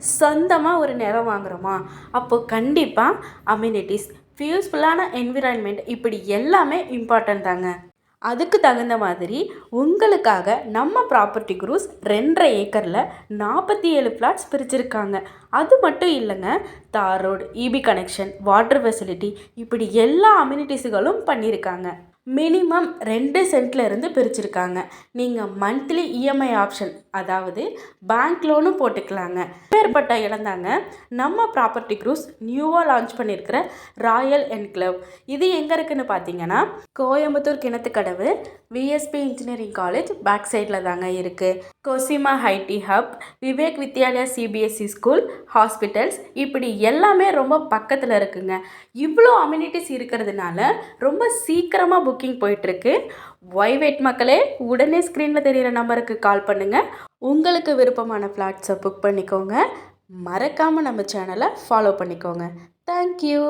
சொந்தமாக ஒரு நிலம் வாங்குகிறோமா, அப்போது கண்டிப்பாக அம்யூனிட்டிஸ், யூஸ்ஃபுல்லான என்விரான்மெண்ட் இப்படி எல்லாமே இம்பார்ட்டன்ட் தாங்க. அதுக்கு தகுந்த மாதிரி உங்களுக்காக நம்ம ப்ராப்பர்ட்டி குரூஸ் 2.5 ஏக்கரில் 47 பிளாட்ஸ் பிரிச்சிருக்காங்க. அது மட்டும் இல்லைங்க, தார் road, EB connection, water facility இப்படி எல்லா அம்யூனிட்டிஸுகளும் பண்ணியிருக்காங்க. மினிமம் 2 சென்ட்ல இருந்து பிரிச்சிருக்காங்க. நீங்கள் மந்த்லி இஎம்ஐ ஆப்ஷன், அதாவது பேங்க் லோனும் போட்டுக்கலாங்க. பேர்பட்ட இடம்தாங்க நம்ம ப்ராப்பர்ட்டி குரூஸ் நியூவாக லான்ச் பண்ணியிருக்கிற ராயல் என்க்ளவ். இது எங்கே இருக்குன்னு பார்த்தீங்கன்னா, Coimbatore Kinathukadavu VSP engineering college back சைடில் தாங்க இருக்குது. கொசிமா IT hub, Vivek Vidyalaya CBSE school, hospitals இப்படி எல்லாமே ரொம்ப பக்கத்தில் இருக்குங்க. இவ்வளோ அம்யூனிட்டிஸ் இருக்கிறதுனால ரொம்ப சீக்கிரமாக புக்கிங் போயிட்டுருக்கு. வெயிட் மக்களே, உடனே ஸ்க்ரீனில் தெரிகிற நம்பருக்கு கால் பண்ணுங்கள். உங்களுக்கு விருப்பமான ஃப்ளாட்ஸை புக் பண்ணிக்கோங்க. மறக்காமல் நம்ம சேனலை ஃபாலோ பண்ணிக்கோங்க. தேங்க்யூ.